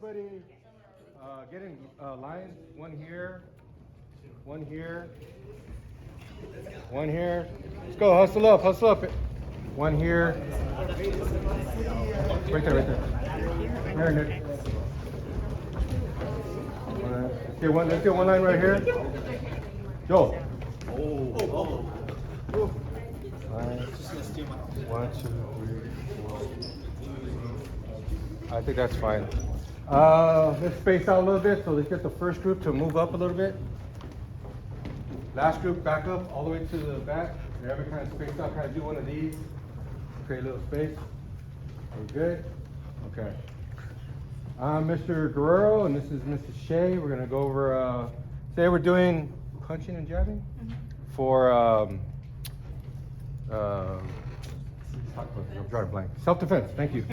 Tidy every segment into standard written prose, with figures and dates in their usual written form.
everybody get in line. One here, one here, one here. Let's go, hustle up, hustle up. One here. Right there, right there. There, Nick. Let's get one line right here. Joel. One, two, three, four. I think that's fine. Let's space out a little bit, so let's get the first group to move up a little bit. Last group back up all the way to the back. Everybody kind of space out, kind of do one of these. Create a little space. We're good? Okay. I'm Mr. Guerrero, and this is Mrs. Shea. We're gonna go over, today we're doing punching and jabbing for, I'm drawing a blank. Self-defense, thank you.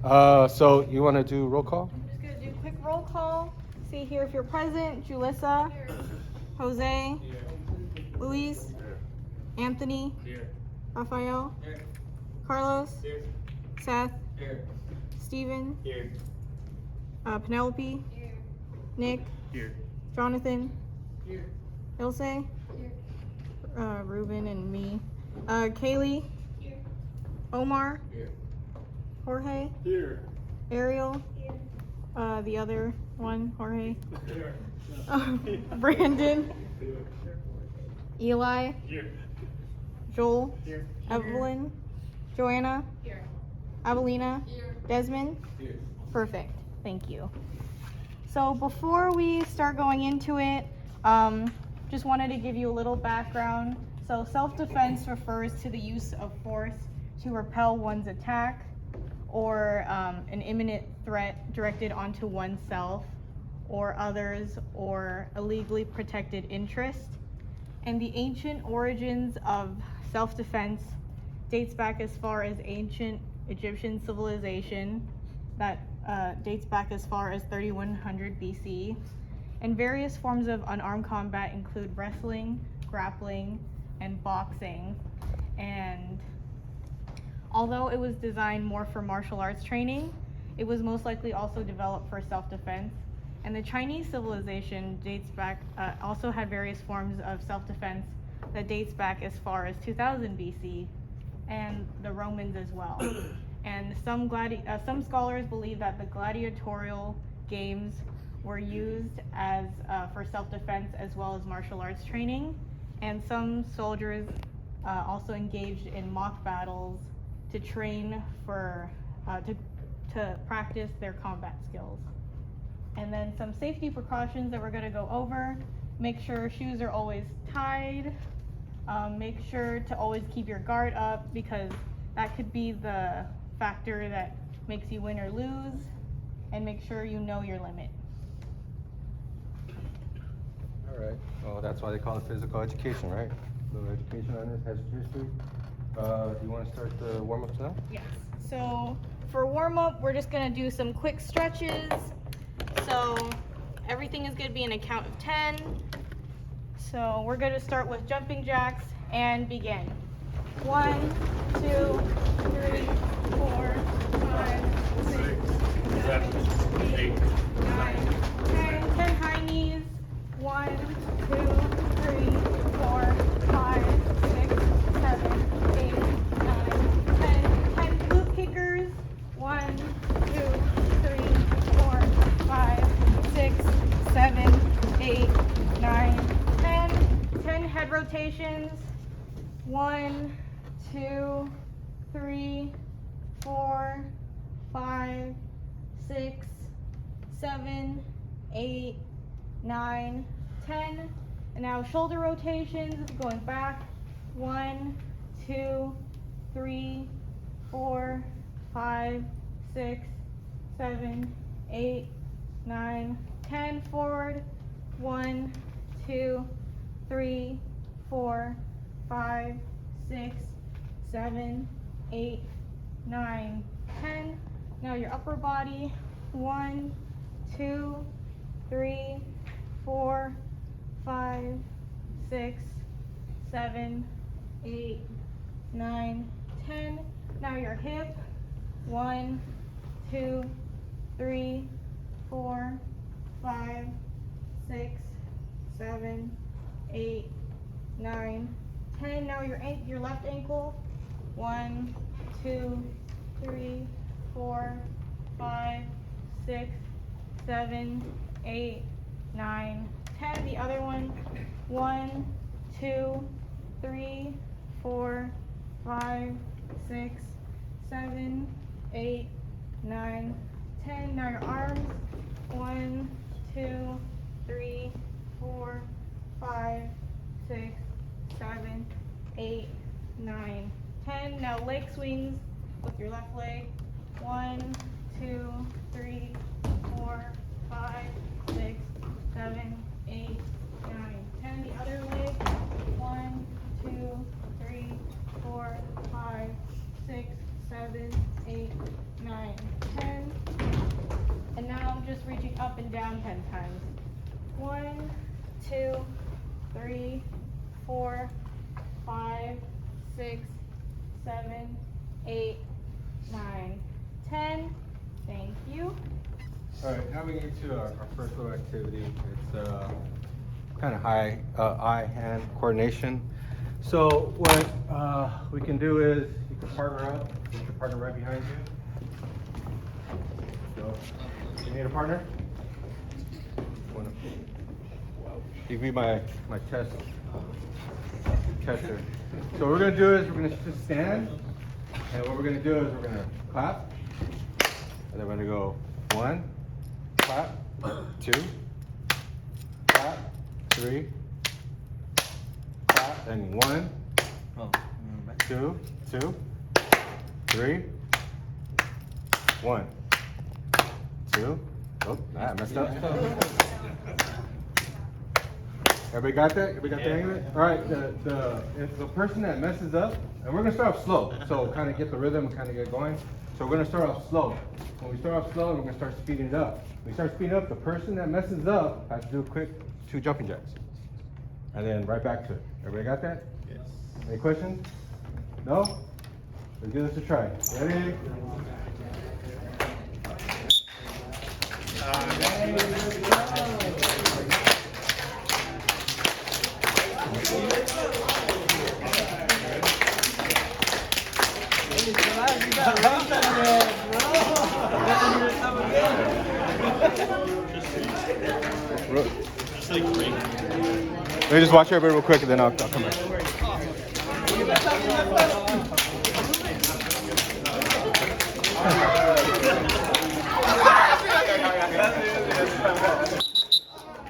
So you wanna do roll call? I'm just gonna do a quick roll call. See here if you're present. Julissa, Jose, Luis, Anthony, Rafael, Carlos, Seth, Steven, Penelope, Nick, Jonathan, Ilse, Ruben and me, Kaylee, Omar, Jorge, Ariel, the other one, Jorge, Brandon, Eli, Joel, Evelyn, Joanna, Abelina, Desmond. Perfect. Thank you. So before we start going into it, just wanted to give you a little background. So self-defense refers to the use of force to repel one's attack or an imminent threat directed onto oneself or others or a legally protected interest. And the ancient origins of self-defense dates back as far as ancient Egyptian civilization that dates back as far as 3100 BC. And various forms of unarmed combat include wrestling, grappling, and boxing. And although it was designed more for martial arts training, it was most likely also developed for self-defense. And the Chinese civilization dates back, also had various forms of self-defense that dates back as far as 2000 BC, and the Romans as well. And some scholars believe that the gladiatorial games were used as for self-defense as well as martial arts training. And some soldiers also engaged in mock battles to train for to practice their combat skills. And then some safety precautions that we're going to go over. Make sure shoes are always tied. Make sure to always keep your guard up, because that could be the factor that makes you win or lose. And make sure you know your limit. All right. Oh, that's why they call it physical education, right? A little education on this, has history. Do you want to start the warm-ups now? Yes. So for warm-up, we're just going to do some quick stretches. So everything is going to be in a count of 10. So we're going to start with jumping jacks and begin. 1, 2, 3, 4, 5, 6, 7, 8, 9, 10. 10 high knees. 1, 2, 3, 4, 5, 6, 7, 8, 9, 10. 10 glute kickers. 1, 2, 3, 4, 5, 6, 7, 8, 9, 10. 10 head rotations. 1, 2, 3, 4, 5, 6, 7, 8, 9, 10. And now shoulder rotations, going back. 1, 2, 3, 4, 5, 6, 7, 8, 9, 10. Forward. 1, 2, 3, 4, 5, 6, 7, 8, 9, 10. Now your upper body. 1, 2, 3, 4, 5, 6, 7, 8, 9, 10. Now your hip. 1, 2, 3, 4, 5, 6, 7, 8, 9, 10. Now your left ankle. 1, 2, 3, 4, 5, 6, 7, 8, 9, 10. The other one. 1, 2, 3, 4, 5, 6, 7, 8, 9, 10. Now your arms. 1, 2, 3, 4, 5, 6, 7, 8, 9, 10. Now leg swings with your left leg. 1, 2, 3, 4, 5, 6, 7, 8, 9, 10. The other leg. 1, 2, 3, 4, 5, 6, 7, 8, 9, 10. And now just reaching up and down 10 times. 1, 2, 3, 4, 5, 6, 7, 8, 9, 10. Thank you. All right, now we get to our first little activity. It's kind of high eye-hand coordination. So what we can do is you can partner up with your partner right behind you. So, you need a partner? You can be my tester. So what we're gonna do is we're gonna just stand, and what we're gonna do is we're gonna clap, and then we're gonna go 1, clap, 2, clap, 3, clap, and 1, 2, 3, 1, 2. Oh, I messed up. Everybody got that? Everybody got the hang of it? All right, if the person that messes up, and we're gonna start off slow, so kind of get the rhythm and kind of get going. So we're gonna start off slow. When we start off slow, we're gonna start speeding it up. When we start speeding up, the person that messes up has to do a quick 2 jumping jacks. And then right back to it. Everybody got that? Yes. Any questions? No? Let's give this a try. Ready? Let me just watch everybody real quick and then I'll come back.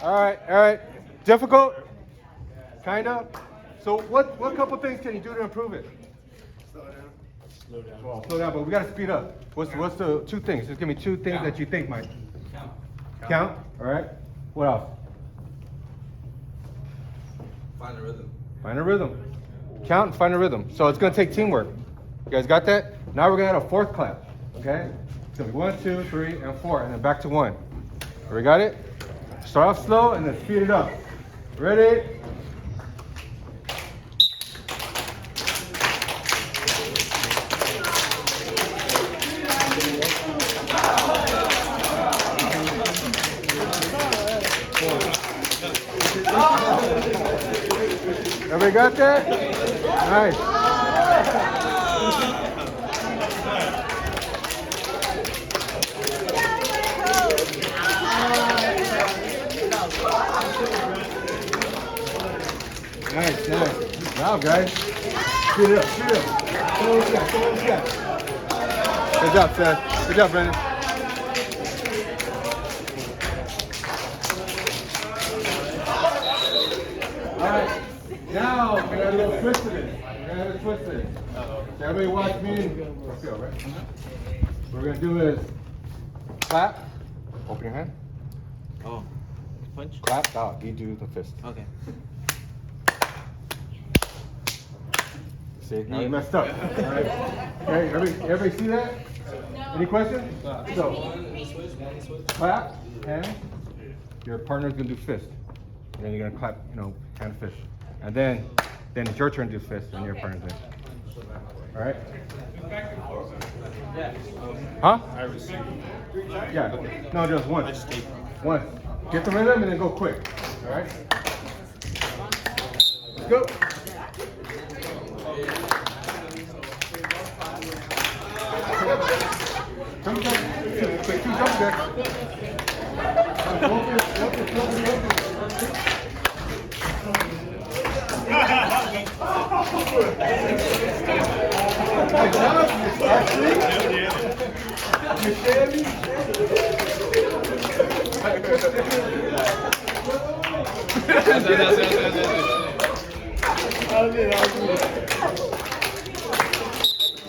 All right. Difficult? Kinda? So what couple things can you do to improve it? Slow down. Well, slow down, but we gotta speed up. What's the 2 things? Just give me 2 things that you think, Mike. Count? All right. What else? Find a rhythm. Find a rhythm. Count and find a rhythm. So it's gonna take teamwork. You guys got that? Now we're gonna add a 4th clap. Okay? It's gonna be 1, 2, 3, and 4, and then back to 1. We got it? Start off slow and then speed it up. Ready? Everybody got that? Nice. Nice. Good job, guys. Speed it up. Come on, Good job, Seth. Good job, Brandon. All right. Now, we're going to do a twist of it. So everybody watch me. Let's go, right? What we're going to do is clap. Open your hand. Oh, punch? Clap out. You do the fist. Okay. See, now we messed up. All right. Okay, everybody see that? Any questions? So, clap, hand. Your partner's going to do fist. And then you're going to clap, hand fish. And then it's your turn to do fist and your partner's in. All right? Huh? I received. 3 times? Yeah, no, just one. One. Get the rhythm and then go quick. All right? Let's go. Come back. Quick, two jump back.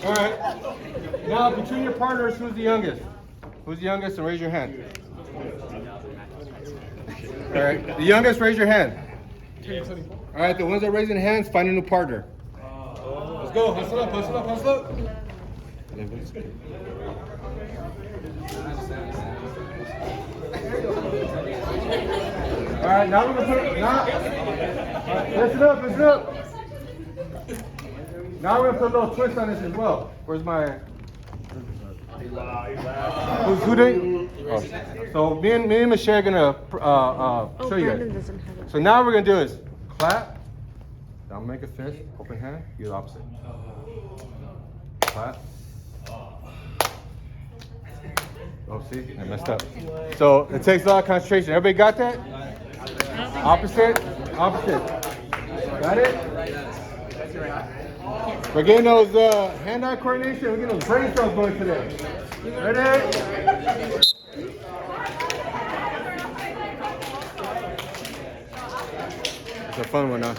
All right. Now, between your partners, who's the youngest? Who's the youngest? And raise your hand. All right. The youngest, raise your hand. All right. The ones that are raising hands, find a new partner. Let's go. Hustle up, hustle up, hustle up. All right. Now we're going to put, listen up, listen up. Now we're going to put a little twist on this as well. Where's my... Who did? Oh. So me and Michelle are gonna show you guys. So now what we're gonna do is clap. Now make a fist, open hand, do the opposite. Clap. Oh, see, I messed up. So it takes a lot of concentration. Everybody got that? Opposite, opposite. Got it? We're getting those hand-eye coordination. We're getting those brain cells going today. Ready? It's a fun one, huh?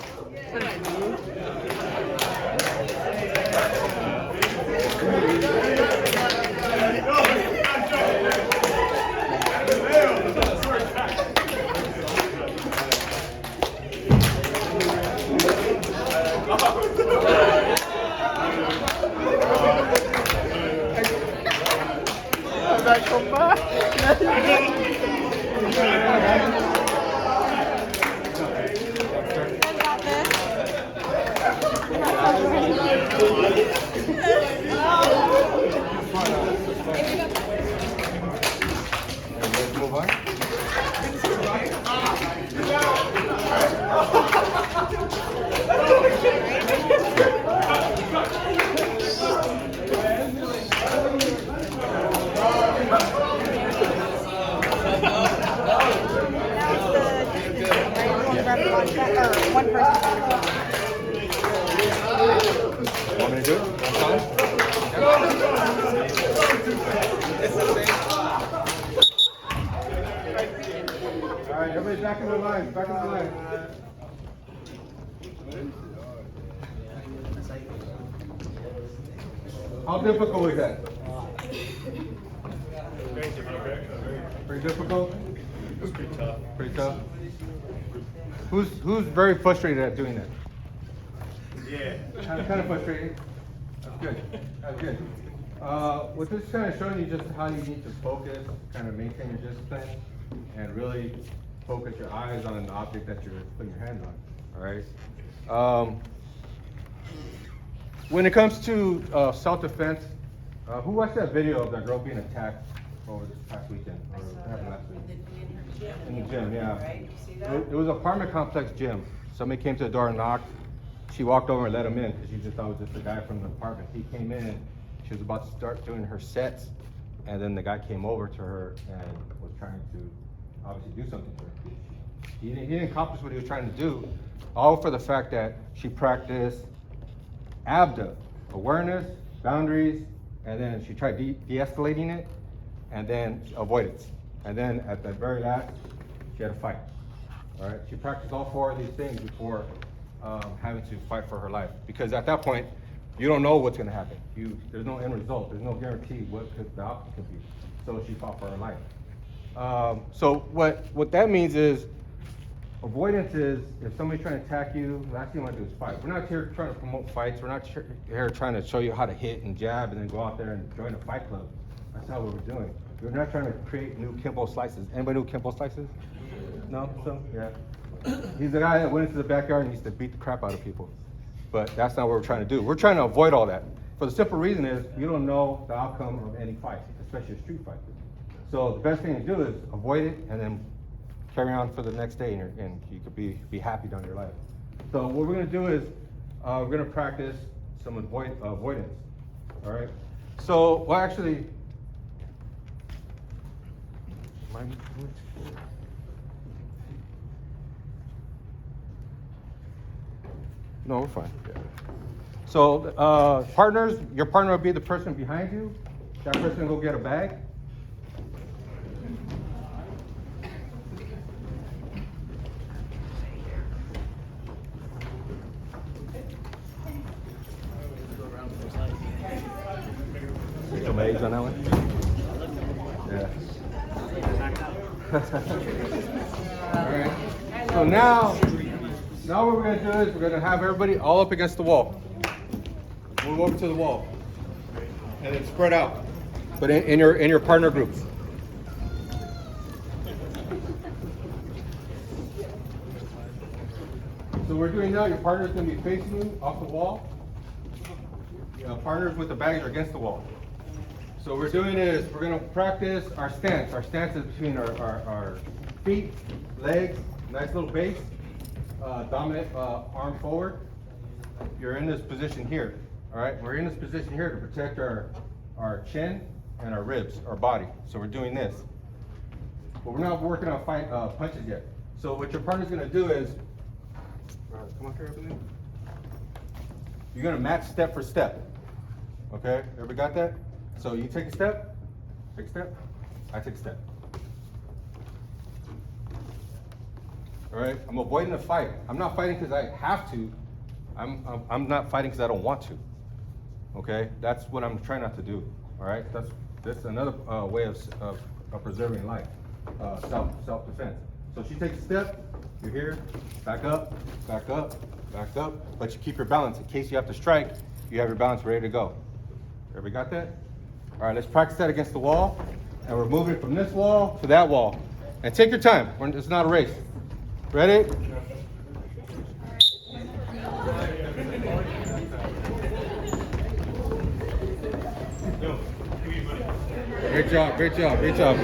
One person. Want me to do it? All right, everybody back in the line, back in the line. How difficult was that? Pretty difficult? It was pretty tough. Pretty tough? Who's very frustrated at doing that? Yeah. Kind of frustrating. That's good. That's good. What this is kind of showing you just how you need to focus, kind of maintain your discipline, and really focus your eyes on an object that you're putting your hand on. All right. When it comes to self-defense, who watched that video of that girl being attacked over this past weekend or happened last week? In the gym, yeah. It was an apartment complex gym. Somebody came to the door and knocked. She walked over and let him in because she just thought it was just a guy from the apartment. He came in. She was about to start doing her sets, and then the guy came over to her and was trying to obviously do something to her. He didn't accomplish what he was trying to do, all for the fact that she practiced ABDA, awareness, boundaries, and then she tried de-escalating it, and then avoidance. And then at the very last, she had a fight. All right, she practiced all four of these things before having to fight for her life. Because at that point, you don't know what's gonna happen. There's no end result. There's no guarantee what the outcome could be. So she fought for her life. So what that means is, avoidance is if somebody's trying to attack you, the last thing you want to do is fight. We're not here trying to promote fights. We're not here trying to show you how to hit and jab and then go out there and join a fight club. That's not what we're doing. We're not trying to create new Kimbo slices. Anybody know Kimbo slices? No? So, yeah. He's the guy that went into the backyard and used to beat the crap out of people. But that's not what we're trying to do. We're trying to avoid all that. For the simple reason is you don't know the outcome of any fight, especially a street fight. So the best thing to do is avoid it and then carry on for the next day, and you could be happy down your life. So what we're gonna do is we're gonna practice some avoidance. All right. So well, actually, no, we're fine. So partners, your partner will be the person behind you. That person will go get a bag. Some eggs on that one? Yeah. All right. So now what we're gonna do is we're gonna have everybody all up against the wall. Move over to the wall, and then spread out, but in your partner groups. So we're doing now. Your partner's gonna be facing you off the wall. Partners with the bags are against the wall. So what we're doing is we're going to practice our stance. Our stance is between our feet, legs, nice little base, dominant arm forward. You're in this position here. All right, we're in this position here to protect our chin and our ribs, our body. So we're doing this. But we're not working on punches yet. So what your partner's going to do is, come up here, everybody. You're going to match step for step. Okay, everybody got that? So you take a step, I take a step. All right, I'm avoiding a fight. I'm not fighting because I have to. I'm not fighting because I don't want to. Okay, that's what I'm trying not to do. All right, that's another way of preserving life, self-defense. So she takes a step, you're here, back up, back up, back up, but you keep your balance in case you have to strike. You have your balance ready to go. Everybody got that? All right, let's practice that against the wall. And we're moving from this wall to that wall. And take your time. It's not a race. Ready? Great job, great job, great job.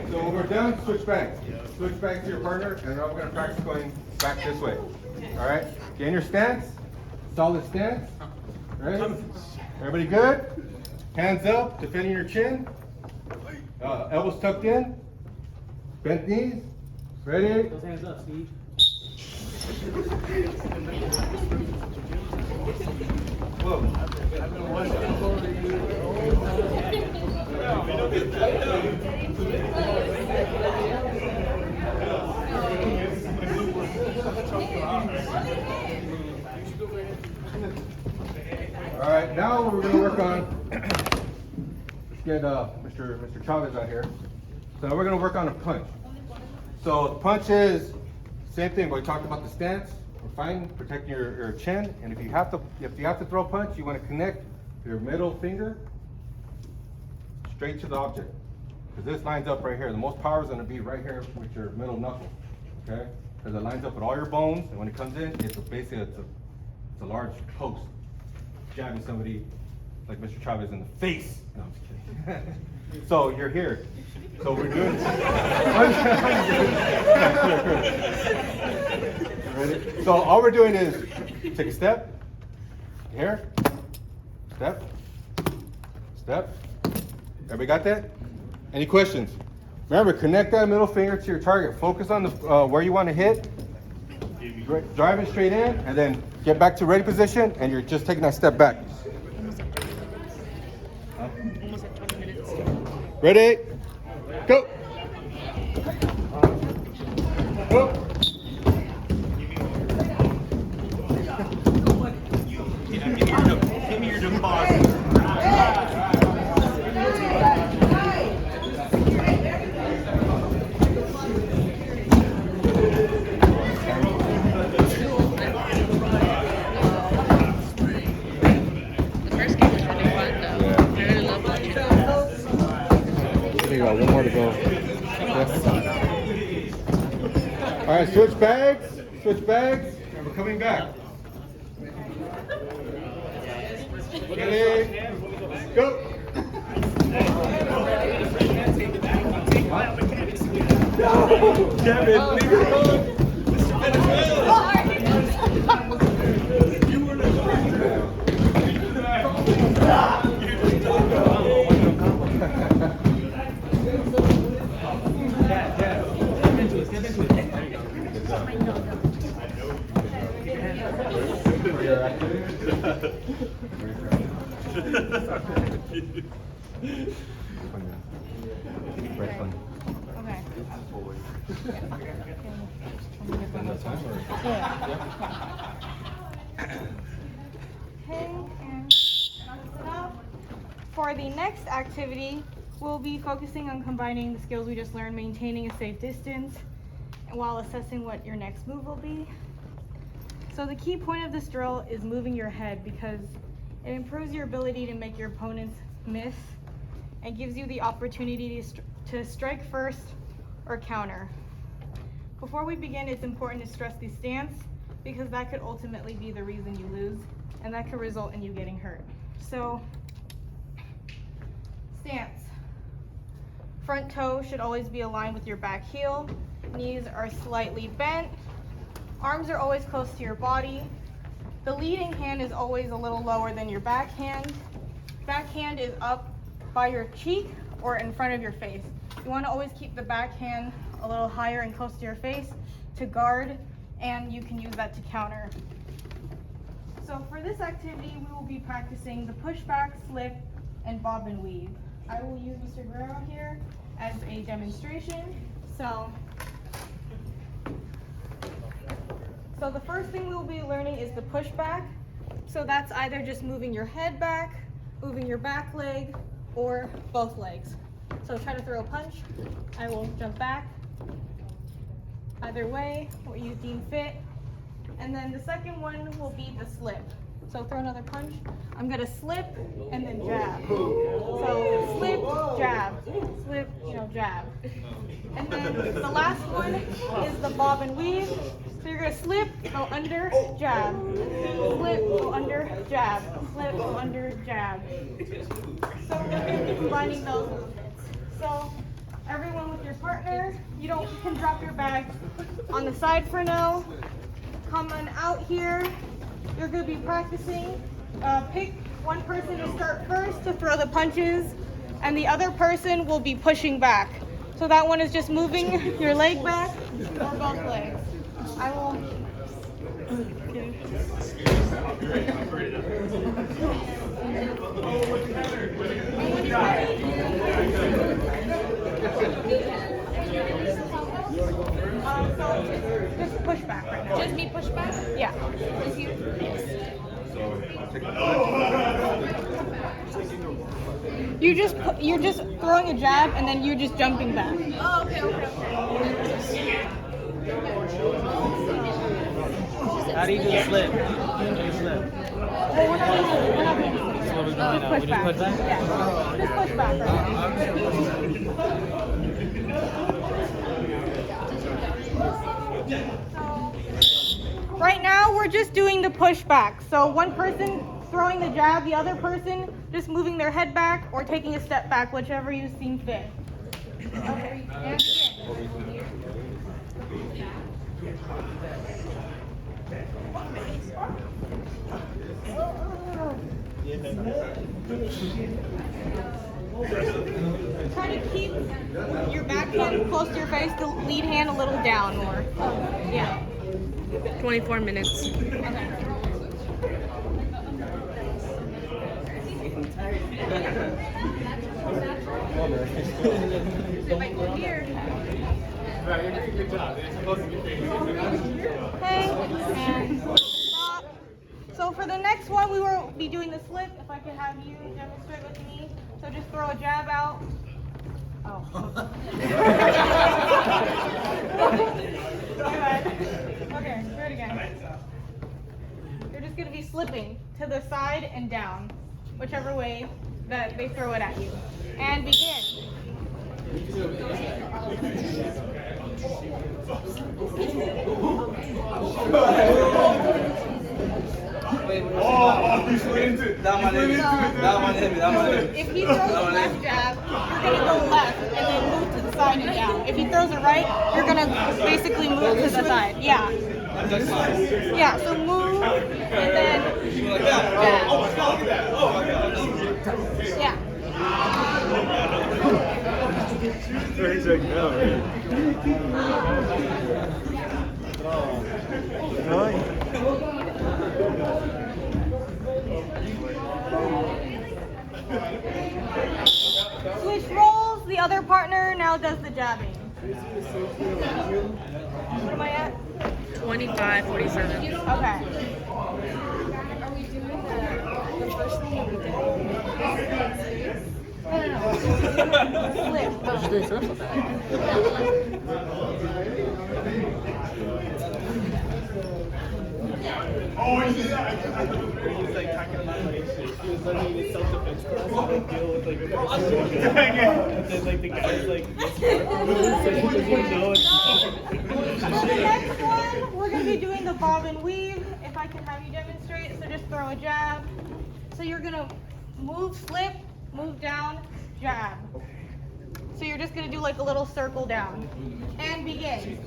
So when we're done, switch back. Switch back to your partner, and now we're going to practice going back this way. All right? Gain your stance. Solid stance. Ready? Everybody good? Hands up, defending your chin. Elbows tucked in. Bent knees. Ready? Those hands up, Steve. Whoa. All right, now we're going to work on, let's get Mr. Chavez out here. So now we're going to work on a punch. So the punch is, same thing, we talked about the stance. We're fine, protecting your chin. And if you have to throw a punch, you want to connect your middle finger straight to the object. Because this lines up right here. The most power is going to be right here with your middle knuckle. Okay? Because it lines up with all your bones, and when it comes in, it's a large post. Jabbing somebody like Mr. Chavez in the face. No, I'm just kidding. So you're here. So we're doing. Ready? So all we're doing is take a step. Here. Step. Step. Everybody got that? Any questions? Remember, connect that middle finger to your target. Focus on the where you want to hit. Driving straight in, and then get back to ready position, and you're just taking that step back. Almost at 20 minutes. Ready? Go! Go! Give me your deposit. One more to go. Yes. All right, switch bags, and we're coming back. Ready, go. Kevin, leave it alone. Okay. Okay, and sit up. For the next activity, we'll be focusing on combining the skills we just learned, maintaining a safe distance, and while assessing what your next move will be. So the key point of this drill is moving your head because it improves your ability to make your opponents miss and gives you the opportunity to strike first or counter. Before we begin, it's important to stress the stance because that could ultimately be the reason you lose and that could result in you getting hurt. So, stance. Front toe should always be aligned with your back heel. Knees are slightly bent. Arms are always close to your body. The leading hand is always a little lower than your backhand. Backhand is up by your cheek or in front of your face. You want to always keep the backhand a little higher and close to your face to guard, and you can use that to counter. So for this activity, we will be practicing the pushback, slip, and bob and weave. I will use Mr. Guerrero here as a demonstration. So the first thing we will be learning is the pushback. So that's either just moving your head back, moving your back leg, or both legs. So try to throw a punch. I will jump back. Either way, what you deem fit. And then the second one will be the slip. So throw another punch. I'm gonna slip and then jab. So slip, jab, slip, jab. And then the last one is the bob and weave. So you're gonna slip, go under, jab. Slip, go under, jab. Slip, go under, jab. So we're gonna be combining those movements. So everyone with your partner, you can drop your bag on the side for now. Come on out here. You're gonna be practicing. Pick one person to start first to throw the punches, and the other person will be pushing back. So that one is just moving your leg back or both legs. I will. So just push back right now. Just me push back? Yeah. Just you? Yes. You're just throwing a jab and then you're just jumping back. Oh, okay. How do you do the slip? How do you slip? Well, we're not doing this. That's what we're doing now. We just push back? Yeah. Just push back right now. Right now, we're just doing the pushback. So one person throwing the jab, the other person just moving their head back or taking a step back, whichever you seem fit. Okay, and begin. Try to keep your back hand close to your face, the lead hand a little down more. Yeah. 24 minutes. Okay. Okay, and stop. So for the next one, we will be doing the slip. If I could have you demonstrate with me. So just throw a jab out. Oh. Okay, do it again. You're just going to be slipping to the side and down, whichever way that they throw it at you. And begin. Oh, he slid into it. That one hit me. That one hit me. That one hit me. If he throws a left jab, you're gonna go left and then move to the side and down. If he throws a right, you're gonna basically move to the side. Yeah. Yeah, so move and then jab. Yeah. He's like, no. Switch roles, the other partner now does the jabbing. What am I at? 25:47. Okay. Are we doing the first thing that we did? No. Flip. Oh, he's just He's like talking about like he was learning his self-defense class and like deal with like and then like the guy's like so he doesn't know So the next one, we're going to be doing the bob and weave. If I can have you demonstrate, so just throw a jab. So you're going to move, slip, move down, jab. So you're just going to do like a little circle down. And begin.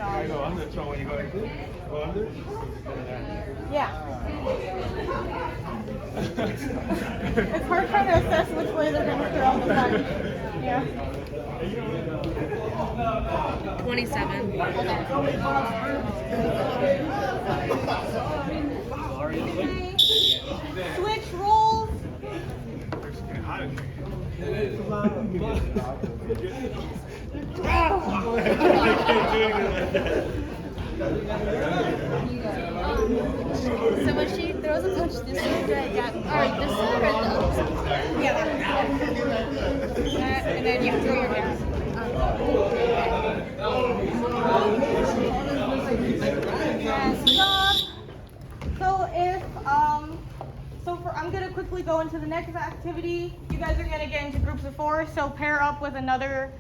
I go under, so when you go like this, go under. Yeah. It's hard trying to assess which way they're going to throw the punch. Yeah. 27. Okay. Switch roles. So when she throws a punch this way, yeah, or this side or the other side? Yeah, that. And then you throw your jab. And stop. So if I'm gonna quickly go into the next activity. You guys are gonna get into groups of 4. So pair up with another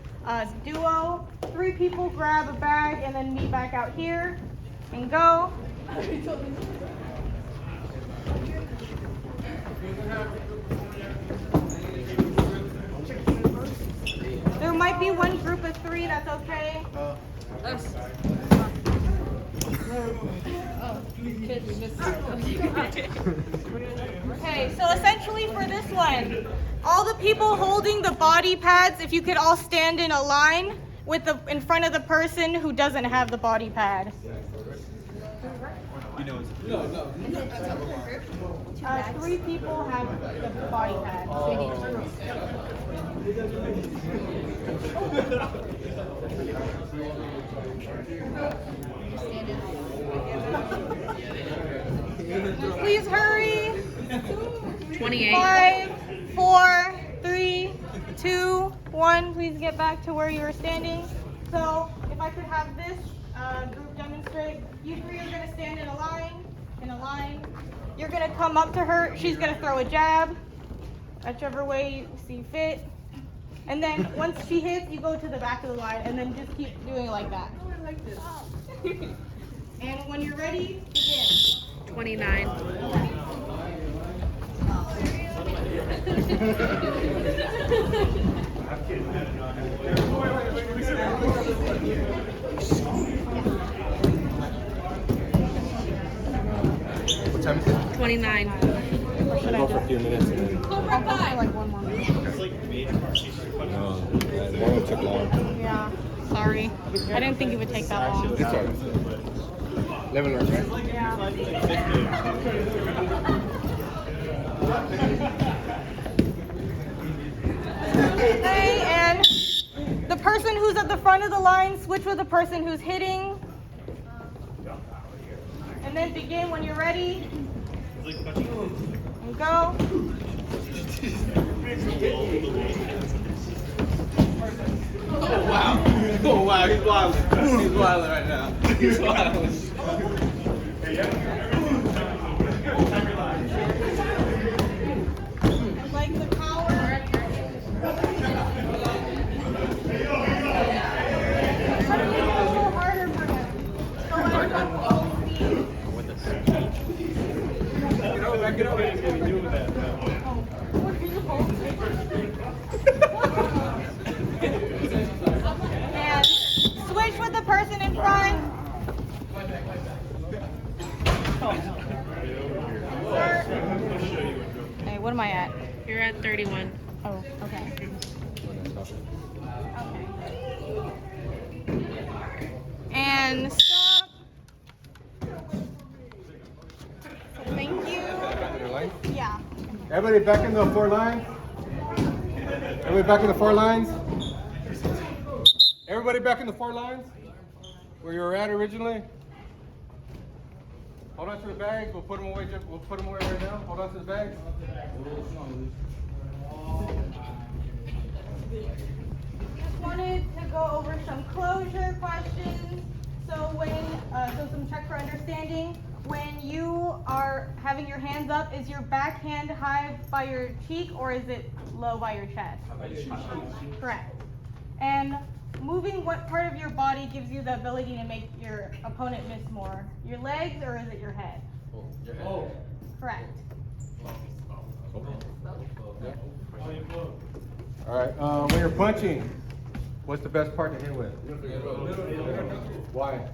duo. 3 people grab a bag and then meet back out here and go. There might be one group of 3, that's okay. Okay, so essentially for this one, all the people holding the body pads, if you could all stand in a line with in front of the person who doesn't have the body pad. You know, 3 people have the body pad. Please hurry. 28. 5, 4, 3, 2, 1. Please get back to where you were standing. So if I could have this group demonstrate. You 3 are going to stand in a line. You're going to come up to her. She's going to throw a jab, whichever way you see fit. And then once she hits, you go to the back of the line and then just keep doing it like that. Oh, I like this. And when you're ready, begin. 29. What time is it? 29. Go for a few minutes. I'll go for like 1 more minute. No, one took long. Yeah, sorry. I didn't think it would take that long. It's alright. Level learn, right? Yeah. Okay, and the person who's at the front of the line, switch with the person who's hitting. And then begin when you're ready. And go. Oh wow. Oh wow, he's wild. He's wild right now. He's wild. kidding me doing that, man. And switch with the person in front. Hey, what am I at? You're at 31. Oh, okay. Okay. And stop. Thank you. Yeah. Everybody back in the 4 lines? Everybody back in the 4 lines? Everybody back in the 4 lines? Where you were at originally? Hold on to the bags. We'll put them away. We'll put them away right now. Hold on to the bags. Just wanted to go over some closure questions. So so some check for understanding. When you are having your hands up, is your back hand high by your cheek or is it low by your chest? Correct. And moving what part of your body gives you the ability to make your opponent miss more? Your legs or is it your head? Your head. Correct. All right. When you're punching, what's the best part to hit with? Why?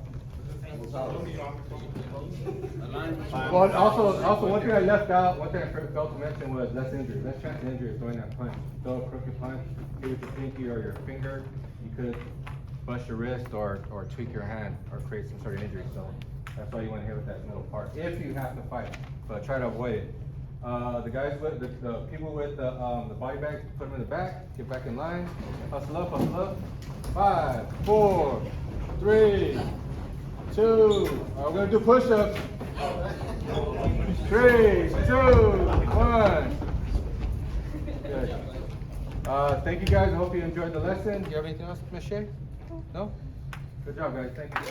Well, also one thing I left out, one thing I failed to mention was less injury. Less chance of injury is throwing that punch. Throw a crooked punch, hit with your pinky or your finger, you could bust your wrist or tweak your hand or create some sort of injury. So that's why you want to hit with that middle part if you have to fight, but try to avoid it. The guys with the people with the body bags, put them in the back, get back in line, hustle up, hustle up. 5, 4, 3, 2. We're gonna do push-ups. 3, 2, 1. Good. Thank you guys. I hope you enjoyed the lesson. Do you have anything else, Ms. Shea? No? Good job, guys. Thank you.